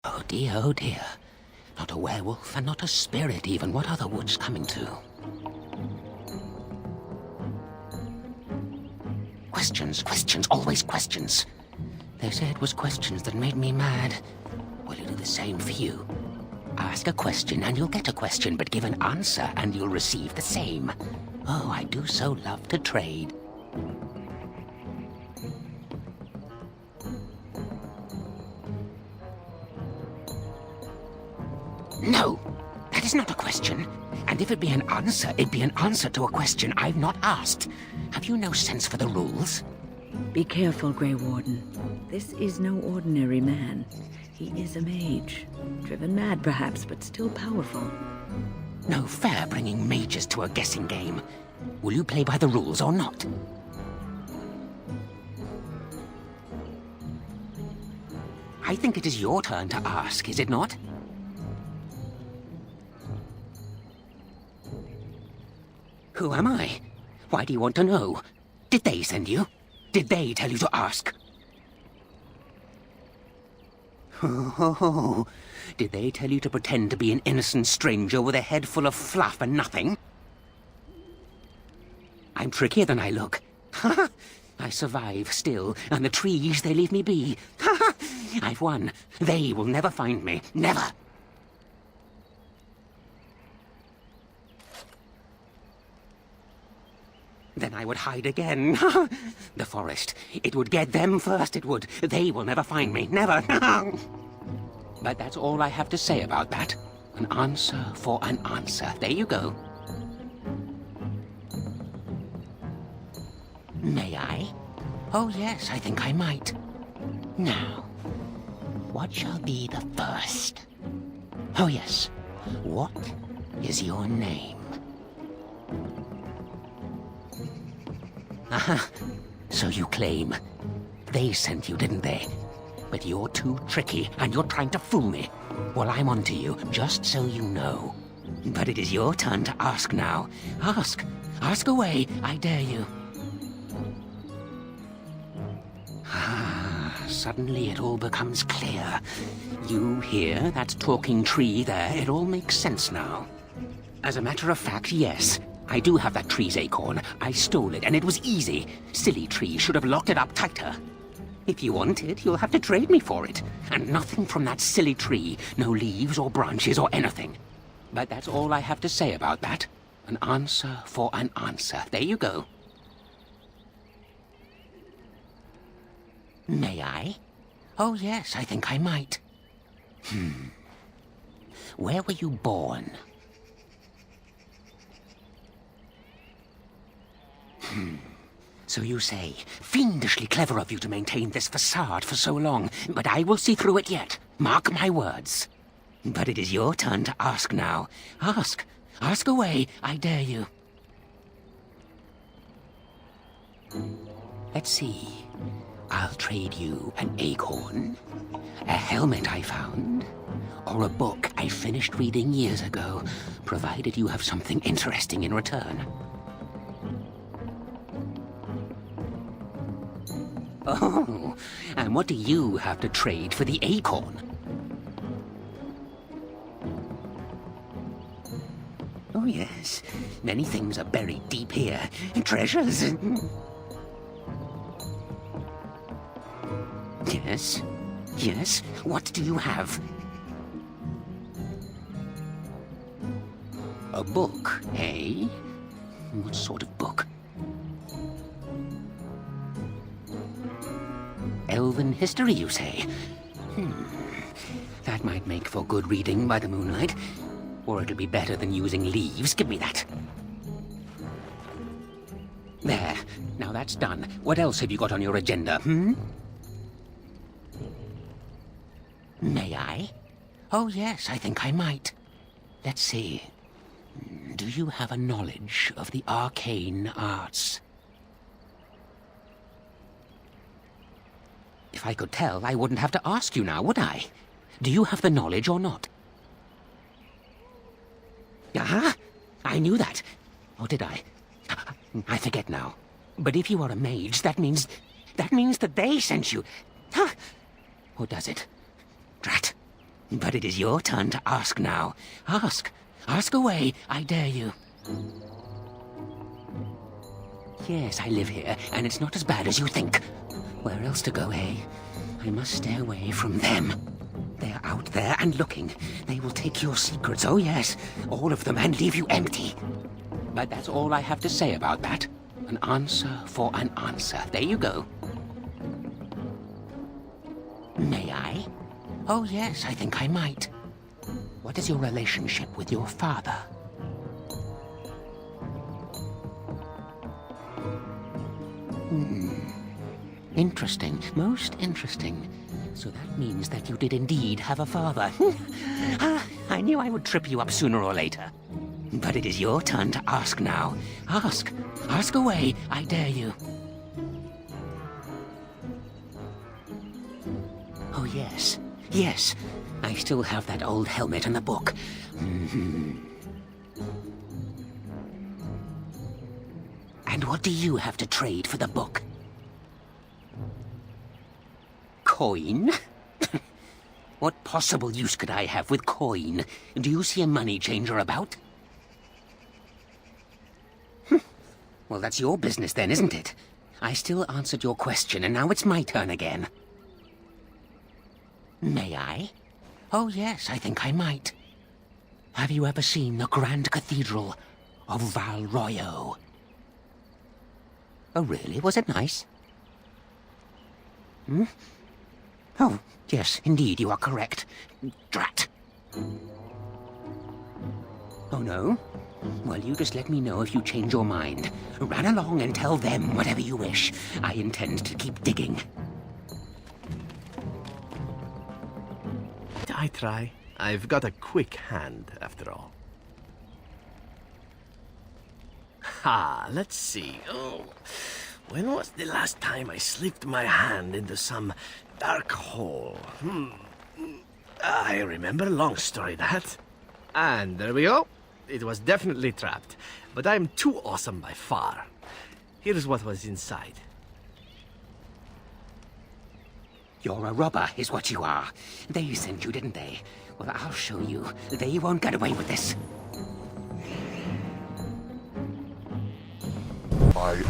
Oh dear, oh dear. Not a werewolf and not a spirit even. What are the woods coming to? Questions, questions, always questions. They say it was questions that made me mad. Will you do the same for you? Ask a question and you'll get a question, but give an answer and you'll receive the same. Oh, I do so love to trade. No, that is not a question. And if it be an answer, it'd be an answer to a question I've not asked. Have you no sense for the rules? Be careful, Grey Warden. This is no ordinary man. He is a mage. Driven mad, perhaps, but still powerful. No fair bringing mages to a guessing game. Will you play by the rules or not? I think it is your turn to ask, is it not? Who am I? Why do you want to know? Did they send you? Did they tell you to ask? Oh, did they tell you to pretend to be an innocent stranger with a head full of fluff and nothing? I'm trickier than I look. I survive still, and the trees, they leave me be. I've won. They will never find me. Never. Then I would hide again. The forest. It would get them first, it would. They will never find me. Never. But that's all I have to say about that. An answer for an answer. There you go. May I? Oh, yes, I think I might. Now, what shall be the first? Oh, yes. What is your name? Aha, so you claim. They sent you, didn't they? But you're too tricky, and you're trying to fool me. Well, I'm on to you, just so you know. But it is your turn to ask now. Ask. Ask away, I dare you. Ah, suddenly it all becomes clear. You hear that talking tree there? It all makes sense now. As a matter of fact, yes. I do have that tree's acorn. I stole it, and it was easy. Silly tree should have locked it up tighter. If you want it, you'll have to trade me for it. And nothing from that silly tree. No leaves or branches or anything. But that's all I have to say about that. An answer for an answer. There you go. May I? Oh, yes, I think I might. Where were you born? So you say, fiendishly clever of you to maintain this facade for so long, but I will see through it yet. Mark my words. But it is your turn to ask now. Ask. Ask away, I dare you. Let's see. I'll trade you an acorn, a helmet I found, or a book I finished reading years ago, provided you have something interesting in return. Oh, and what do you have to trade for the acorn? Oh, yes. Many things are buried deep here. Treasures. Yes. Yes. What do you have? A book, eh? What sort of book? Elven history, you say? That might make for good reading by the moonlight. Or it'll be better than using leaves. Give me that. There. Now that's done. What else have you got on your agenda, May I? Oh, yes, I think I might. Let's see. Do you have a knowledge of the arcane arts? If I could tell, I wouldn't have to ask you now, would I? Do you have the knowledge or not? Aha! I knew that. Or did I? I forget now. But if you are a mage, that means that they sent you. Or does it? Drat. But it is your turn to ask now. Ask. Ask away, I dare you. Yes, I live here, and it's not as bad as you think. Where else to go, eh? I must stay away from them. They're out there and looking. They will take your secrets, oh yes, all of them, and leave you empty. But that's all I have to say about that. An answer for an answer. There you go. May I? Oh yes, I think I might. What is your relationship with your father? Interesting. Most interesting. So that means that you did indeed have a father. I knew I would trip you up sooner or later. But it is your turn to ask now. Ask. Ask away, I dare you. Oh, yes. Yes. I still have that old helmet and the book. And what do you have to trade for the book? Coin? What possible use could I have with coin? Do you see a money changer about? Well, that's your business then, isn't it? I still answered your question, and now it's my turn again. May I? Oh, yes, I think I might. Have you ever seen the Grand Cathedral of Valroyo? Oh, really? Was it nice? Oh, yes, indeed, you are correct. Drat! Oh, no? Well, you just let me know if you change your mind. Run along and tell them whatever you wish. I intend to keep digging. I try. I've got a quick hand, after all. Let's see. Oh, when was the last time I slipped my hand into some dark hole? I remember. Long story, that. And there we go. It was definitely trapped, but I'm too awesome by far. Here's what was inside. You're a robber, is what you are. They sent you, didn't they? Well, I'll show you. They won't get away with this. I